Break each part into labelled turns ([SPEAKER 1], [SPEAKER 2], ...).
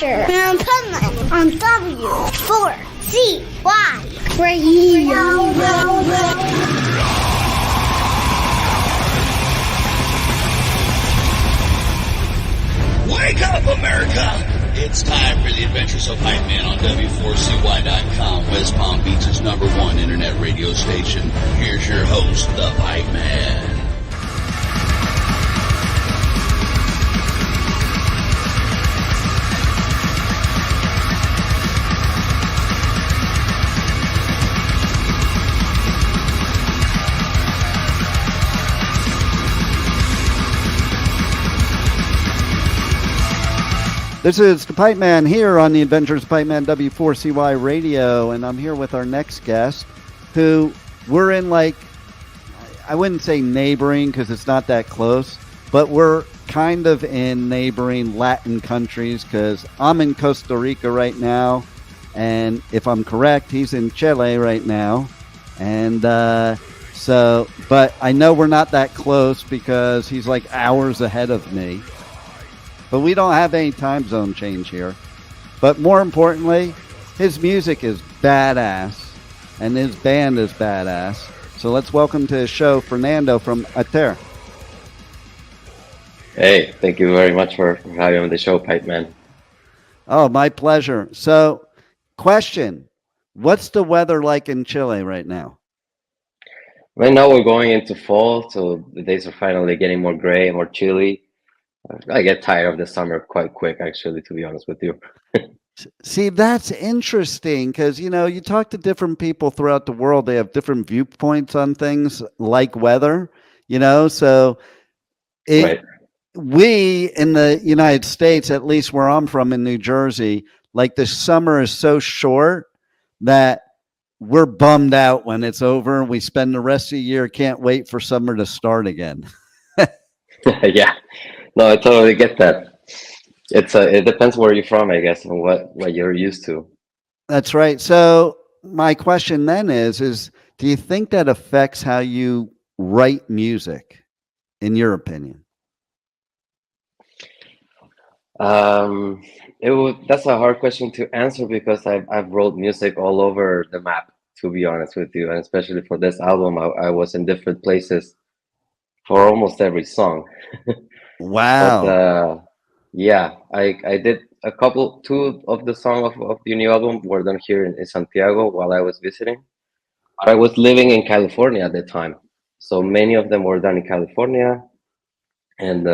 [SPEAKER 1] Adventure and Pipeman on W4CY Radio.
[SPEAKER 2] Wake up, America! It's time for the Adventures of Pipeman on W4CY.com, West Palm Beach's #1 internet radio station. Here's your host, the Pipeman.
[SPEAKER 3] This is the Pipeman here on the Adventures of Pipeman W4CY Radio, and I'm here with our next guest, who we're in, like, I wouldn't say neighboring because it's not that close, but we're kind of in neighboring Latin countries because I'm in Costa Rica right now, and if I'm correct, he's in Chile right now, and but I know we're not that close because he's like hours ahead of me. But we don't have any time zone change here. But more importantly, his music is badass, and his band is badass. So let's welcome to the show Fernando from Ater.
[SPEAKER 4] Hey, thank you very much for having me on the show, Pipeman.
[SPEAKER 3] Oh, my pleasure. So, question, what's the weather like in Chile right now?
[SPEAKER 4] Right now we're going into fall, so the days are finally getting more gray, more chilly. I get tired of the summer quite quick, actually, to be honest with you.
[SPEAKER 3] See, that's interesting because, you know, you talk to different people throughout the world. They have different viewpoints on things like weather, you know, so
[SPEAKER 4] Right.
[SPEAKER 3] we in the United States, at least where I'm from in New Jersey, like the summer is so short that we're bummed out when it's over. We spend the rest of the year, can't wait for summer to start again.
[SPEAKER 4] Yeah. No, I totally get that. It depends where you're from, I guess, and what you're used to.
[SPEAKER 3] That's right. So my question then is do you think that affects how you write music, in your opinion?
[SPEAKER 4] That's a hard question to answer because I've wrote music all over the map, to be honest with you, and especially for this album, I was in different places for almost every song.
[SPEAKER 3] Wow.
[SPEAKER 4] But yeah, I did two of the songs of the new album were done here in Santiago while I was visiting. But I was living in California at the time, so many of them were done in California, and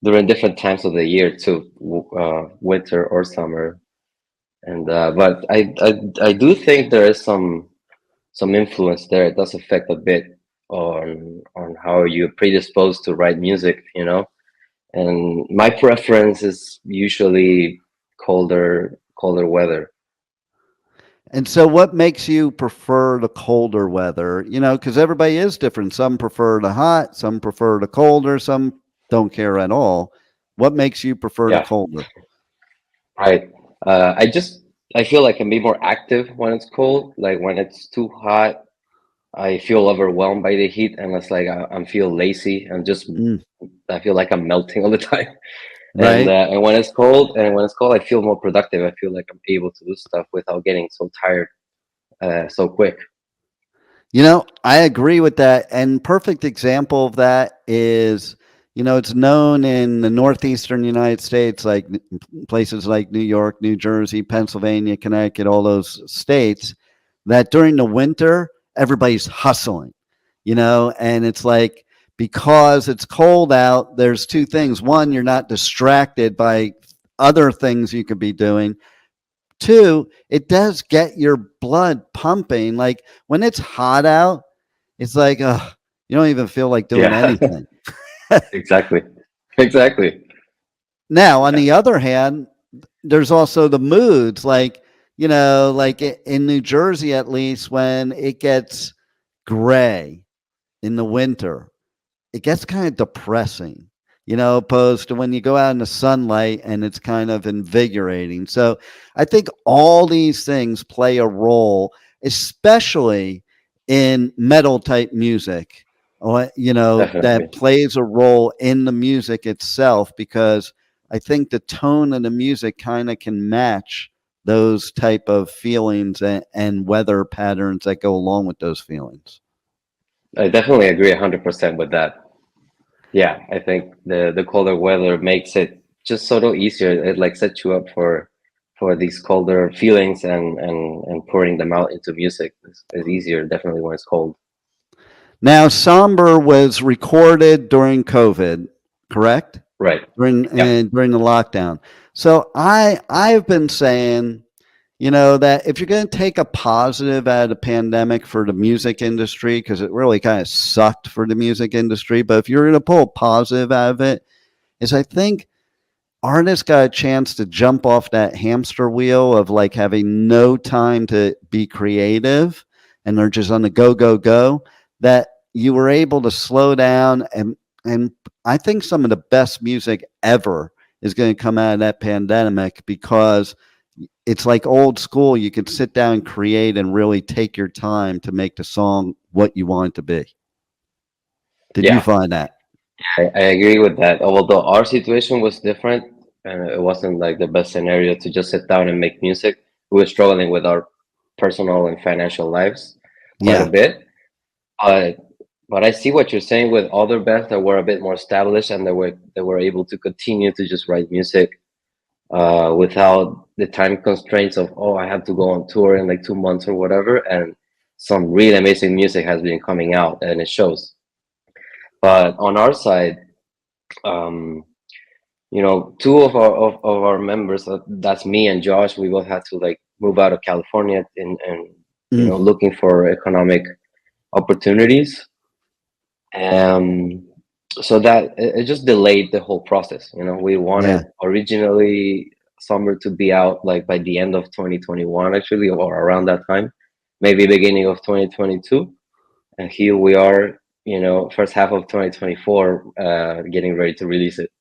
[SPEAKER 4] during different times of the year too, winter or summer. And but I do think there is some influence there. It does affect a bit on how you're predisposed to write music, you know. And my preference is usually colder weather.
[SPEAKER 3] And so what makes you prefer the colder weather? You know, because everybody is different. Some prefer the hot, some prefer the colder, some don't care at all. What makes you prefer the colder?
[SPEAKER 4] Right. I feel like I can be more active when it's cold. Like when it's too hot, I feel overwhelmed by the heat, and it's like I feel lazy and just I feel like I'm melting all the time.
[SPEAKER 3] Right.
[SPEAKER 4] And when it's cold, I feel more productive. I feel like I'm able to do stuff without getting so tired so quick.
[SPEAKER 3] You know, I agree with that. And perfect example of that is, you know, it's known in the northeastern United States, like places like New York, New Jersey, Pennsylvania, Connecticut, all those states, that during the winter, everybody's hustling, you know, and it's like, because it's cold out, there's two things. One, you're not distracted by other things you could be doing. Two, it does get your blood pumping. Like when it's hot out, it's like, you don't even feel like doing anything.
[SPEAKER 4] Exactly.
[SPEAKER 3] Now, on the other hand, there's also the moods, like, you know, like in New Jersey, at least, when it gets gray in the winter, it gets kind of depressing, you know, opposed to when you go out in the sunlight and it's kind of invigorating. So I think all these things play a role, especially in metal type music, you know,
[SPEAKER 4] Definitely.
[SPEAKER 3] that plays a role in the music itself, because I think the tone of the music kind of can match those type of feelings and weather patterns that go along with those feelings.
[SPEAKER 4] I definitely agree 100% with that. Yeah, I think the colder weather makes it just sort of easier. It like sets you up for these colder feelings, and pouring them out into music is easier definitely when it's cold.
[SPEAKER 3] Now, Somber was recorded during COVID, correct?
[SPEAKER 4] Right.
[SPEAKER 3] During
[SPEAKER 4] Yep.
[SPEAKER 3] during the lockdown. So I've been saying, that if you're going to take a positive out of the pandemic for the music industry, because it really kind of sucked for the music industry, but if you're going to pull a positive out of it, is I think artists got a chance to jump off that hamster wheel of like having no time to be creative, and they're just on the go, go, go, that you were able to slow down, and I think some of the best music ever is going to come out of that pandemic, because it's like old school. You could sit down and create and really take your time to make the song what you want it to be. Did you
[SPEAKER 4] Yeah,
[SPEAKER 3] find that?
[SPEAKER 4] I agree with that. Although our situation was different, and it wasn't like the best scenario to just sit down and make music. We were struggling with our personal and financial lives quite a
[SPEAKER 3] Yeah.
[SPEAKER 4] bit. But but I see what you're saying with other bands that were a bit more established, and they were able to continue to just write music without the time constraints of, oh, I have to go on tour in like 2 months or whatever. And some really amazing music has been coming out, and it shows. But on our side, um, two of our members, that's me and Josh, we both had to like move out of California, and
[SPEAKER 3] Mm.
[SPEAKER 4] looking for economic opportunities. So that it just delayed the whole process. We
[SPEAKER 3] Yeah.
[SPEAKER 4] wanted originally Somber to be out like by the end of 2021, actually, or around that time, maybe beginning of 2022. And here we are, first half of 2024, getting ready to release it.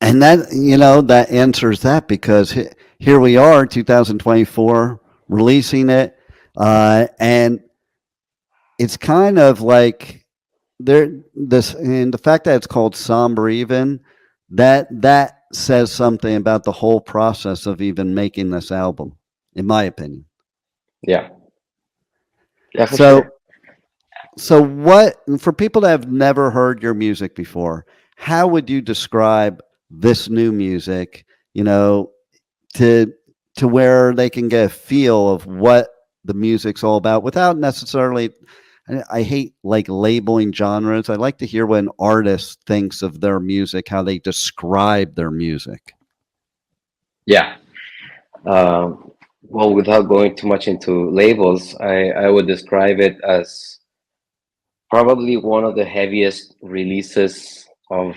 [SPEAKER 3] And that answers that, because here we are, 2024, releasing it. And it's kind of like and the fact that it's called Somber, even that says something about the whole process of even making this album, in my opinion.
[SPEAKER 4] Yeah. Yeah, for
[SPEAKER 3] So,
[SPEAKER 4] sure.
[SPEAKER 3] so what, for people that have never heard your music before, how would you describe this new music, to where they can get a feel of what the music's all about without necessarily, I hate like labeling genres. I like to hear when an artist thinks of their music, how they describe their music.
[SPEAKER 4] Yeah. Well, without going too much into labels, I would describe it as probably one of the heaviest releases of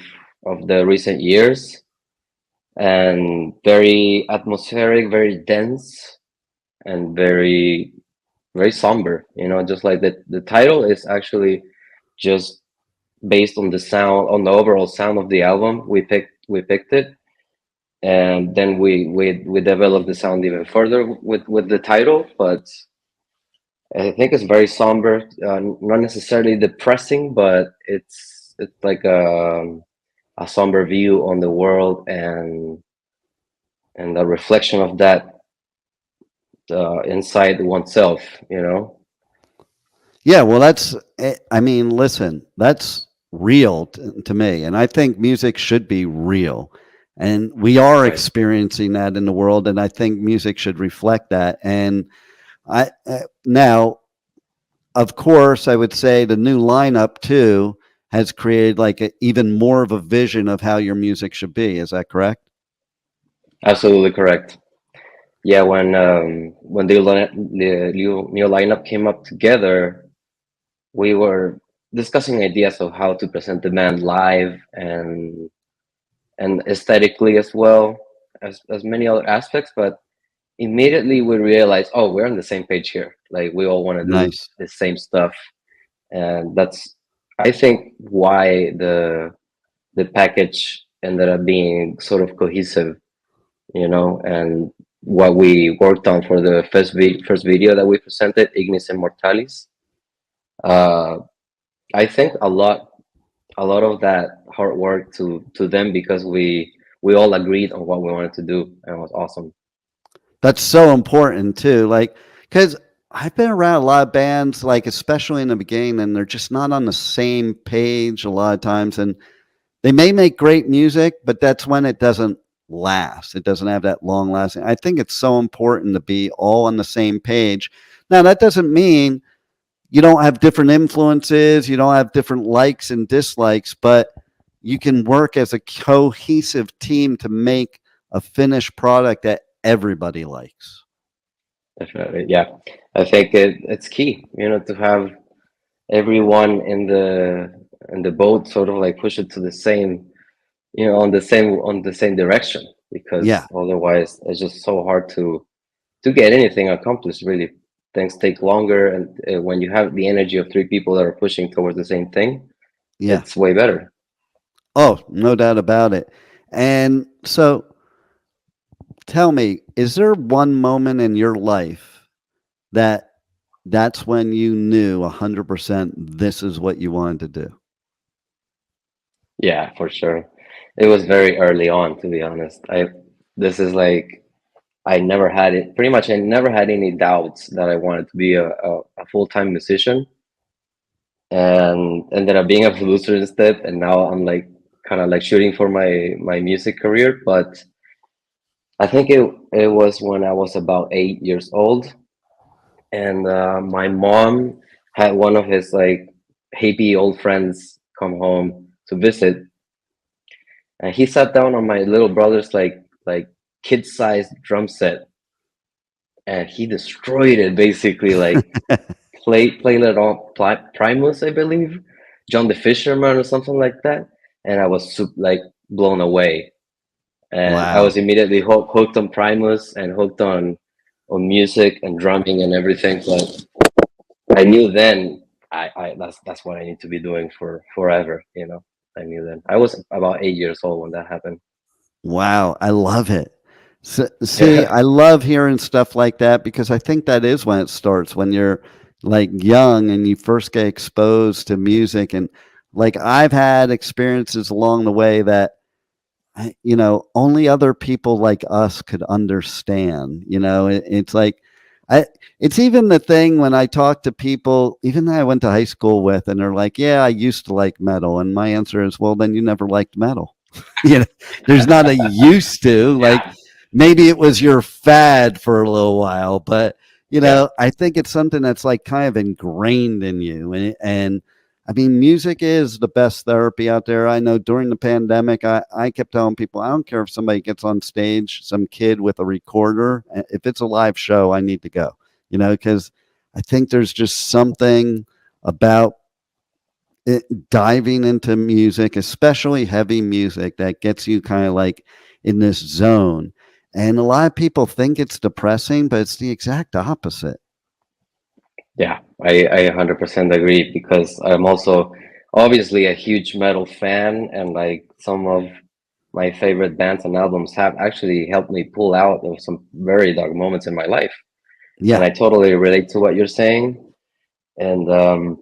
[SPEAKER 4] the recent years, and very atmospheric, very dense, and very very somber. Just like the title is actually just based on the sound, on the overall sound of the album. We picked it, and then we developed the sound even further with the title. But I think it's very somber, not necessarily depressing, but it's like a somber view on the world, and the reflection of that inside oneself.
[SPEAKER 3] Yeah, well, I mean, listen, that's real to me. And I think music should be real. And we are
[SPEAKER 4] Right.
[SPEAKER 3] experiencing that in the world. And I think music should reflect that. And now, of course, I would say the new lineup too has created like even more of a vision of how your music should be. Is that correct?
[SPEAKER 4] Absolutely correct. Yeah, when the new lineup came up together, we were discussing ideas of how to present the band live, and aesthetically as well as many other aspects. But immediately we realized, oh, we're on the same page here. Like, we all want to do
[SPEAKER 3] Nice.
[SPEAKER 4] the same stuff, and that's, I think, why the package ended up being sort of cohesive, and what we worked on for the first video that we presented, Ignis Immortalis. uh I think a lot a lot of that hard work to them because we all agreed on what we wanted to do, and it was awesome.
[SPEAKER 3] That's so important too. Like, because I've been around a lot of bands, like especially in the beginning, and they're just not on the same page a lot of times. And they may make great music, but that's when it doesn't last. It doesn't have that long lasting. I think it's so important to be all on the same page. Now, that doesn't mean you don't have different influences, you don't have different likes and dislikes, but you can work as a cohesive team to make a finished product that everybody likes.
[SPEAKER 4] Definitely, yeah. I think it's key, to have everyone in the boat sort of like push it to the same, on the same direction,
[SPEAKER 3] Yeah.
[SPEAKER 4] because otherwise it's just so hard to get anything accomplished. Really, things take longer, and when you have the energy of three people that are pushing towards the same thing,
[SPEAKER 3] Yeah.
[SPEAKER 4] it's way better.
[SPEAKER 3] Oh, no doubt about it. And so tell me, is there one moment in your life that's when you knew 100% this is what you wanted to do?
[SPEAKER 4] Yeah, for sure. It was very early on, to be honest. This is like I never had it. Pretty much, I never had any doubts that I wanted to be a full-time musician, and ended up being a producer instead. And now I'm like kind of like shooting for my music career. But I think it was when I was about 8 years old, and my mom had one of his like hippie old friends come home to visit, and he sat down on my little brother's like kid-sized drum set, and he destroyed it basically. Like played it on Primus, I believe, John the Fisherman or something like that, and I was like blown away. And I was
[SPEAKER 3] Wow.
[SPEAKER 4] immediately hooked on Primus and hooked on music and drumming and everything. But I knew then that's what I need to be doing for forever. I knew then. I was about 8 years old when that happened.
[SPEAKER 3] Wow, I love it. See,
[SPEAKER 4] Yeah,
[SPEAKER 3] I love hearing stuff like that because I think that is when it starts, when you're like young and you first get exposed to music. And like I've had experiences along the way that, only other people like us could understand. It's like, I, it's even the thing when I talk to people, even that I went to high school with, and they're like, yeah, I used to like metal. And my answer is, well, then you never liked metal. you know, there's not a used to, like
[SPEAKER 4] yeah,
[SPEAKER 3] maybe it was your fad for a little while, but
[SPEAKER 4] yeah,
[SPEAKER 3] I think it's something that's like kind of ingrained in you. And I mean, music is the best therapy out there. I know during the pandemic, I kept telling people, I don't care if somebody gets on stage, some kid with a recorder, if it's a live show, I need to go, because I think there's just something about diving into music, especially heavy music, that gets you kind of like in this zone. And a lot of people think it's depressing, but it's the exact opposite.
[SPEAKER 4] yeah. I 100% agree, because I'm also obviously a huge metal fan, and like some of my favorite bands and albums have actually helped me pull out of some very dark moments in my life. And
[SPEAKER 3] Yeah,
[SPEAKER 4] I totally relate to what you're saying. And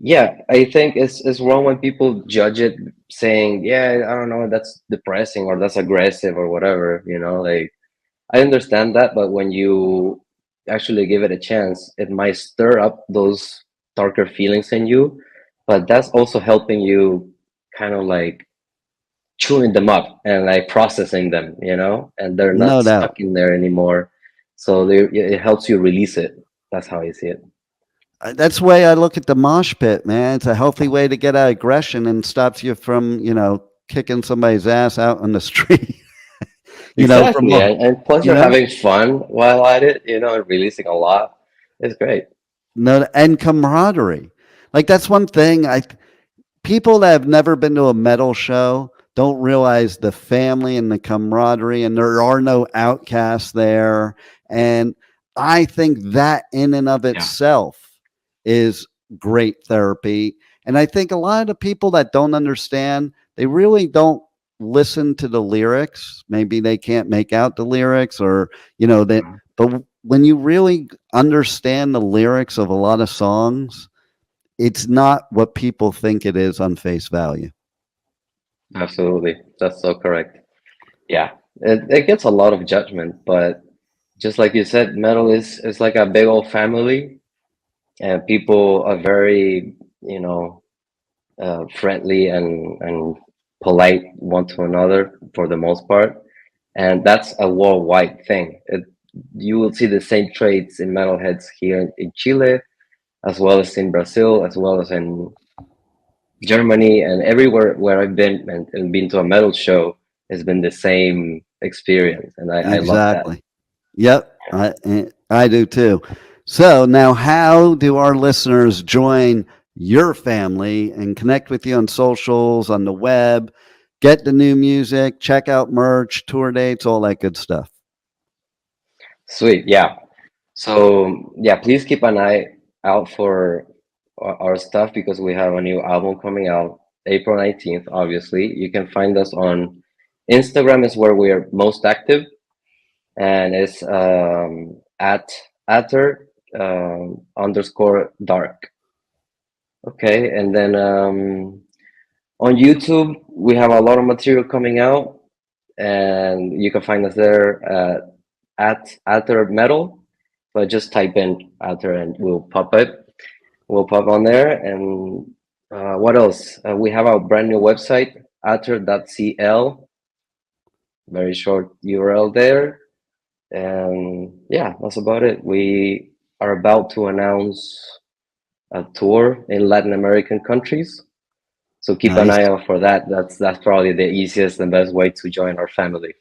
[SPEAKER 4] yeah, I think it's wrong when people judge it, saying, "Yeah, I don't know, that's depressing or that's aggressive or whatever." Like I understand that, but when you actually give it a chance, it might stir up those darker feelings in you. But that's also helping you kind of like chewing them up and like processing them, and they're not
[SPEAKER 3] no doubt.
[SPEAKER 4] stuck in there anymore. So it helps you release it. That's how I see it.
[SPEAKER 3] That's the way I look at the mosh pit, man. It's a healthy way to get out aggression and stops you from, kicking somebody's ass out on the street, from,
[SPEAKER 4] Exactly, and plus
[SPEAKER 3] you
[SPEAKER 4] you're
[SPEAKER 3] know,
[SPEAKER 4] having fun while at it, and releasing a lot. It's great.
[SPEAKER 3] no, and camaraderie. Like that's one thing people that have never been to a metal show don't realize the family and the camaraderie, and there are no outcasts there. And I think that in and of
[SPEAKER 4] Yeah.
[SPEAKER 3] itself is great therapy. And I think a lot of the people that don't understand, they really don't listen to the lyrics. Maybe they can't make out the lyrics, or, that,
[SPEAKER 4] Mhm.
[SPEAKER 3] but when you really understand the lyrics of a lot of songs, it's not what people think it is on face value.
[SPEAKER 4] Absolutely. That's so correct. Yeah. It gets a lot of judgment, but just like you said, metal is like a big old family, and people are very, friendly and polite one to another for the most part. And that's a worldwide thing. You will see the same traits in metalheads here in Chile, as well as in Brazil, as well as in Germany, and everywhere where I've been and been to a metal show has been the same experience. And I love that.
[SPEAKER 3] Exactly. Yep. I do too. So now, how do our listeners join your family and connect with you on socials, on the web, get the new music, check out merch, tour dates, all that good stuff?
[SPEAKER 4] Sweet. Yeah. So yeah, please keep an eye out for our stuff, because we have a new album coming out April 19th. Obviously, you can find us on Instagram, is where we are most active, and it's at Ater _dark. Okay, and then on YouTube we have a lot of material coming out, and you can find us there at Ater Metal. But just type in Ater and we'll pop on there. And what else? We have our brand new website, ater.cl. Very short URL there. And yeah, that's about it. We are about to announce a tour in Latin American countries, so keep an eye out for that. That's probably the easiest and best way to join our family.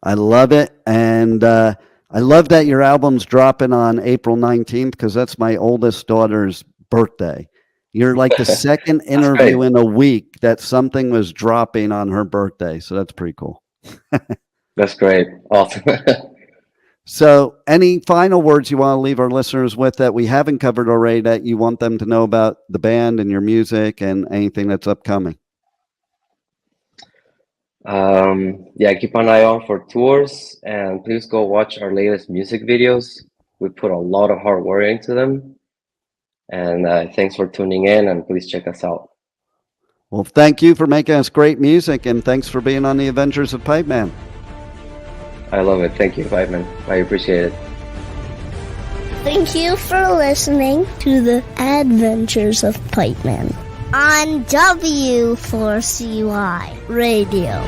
[SPEAKER 3] I love it. And I love that your album's dropping on April 19th, because that's my oldest daughter's birthday. You're like the second interview
[SPEAKER 4] great.
[SPEAKER 3] in a week that something was dropping on her birthday. So that's pretty cool.
[SPEAKER 4] That's great. Awesome.
[SPEAKER 3] So any final words you want to leave our listeners with that we haven't covered already, that you want them to know about the band and your music and anything that's upcoming?
[SPEAKER 4] Yeah, keep an eye out for tours, and please go watch our latest music videos. We put a lot of hard work into them. And thanks for tuning in, and please check us out.
[SPEAKER 3] Well, thank you for making us great music, and thanks for being on the Adventures of Pipeman.
[SPEAKER 4] I love it. Thank you, Pipeman. I appreciate it.
[SPEAKER 1] Thank you for listening to the Adventures of Pipeman on W4CY Radio.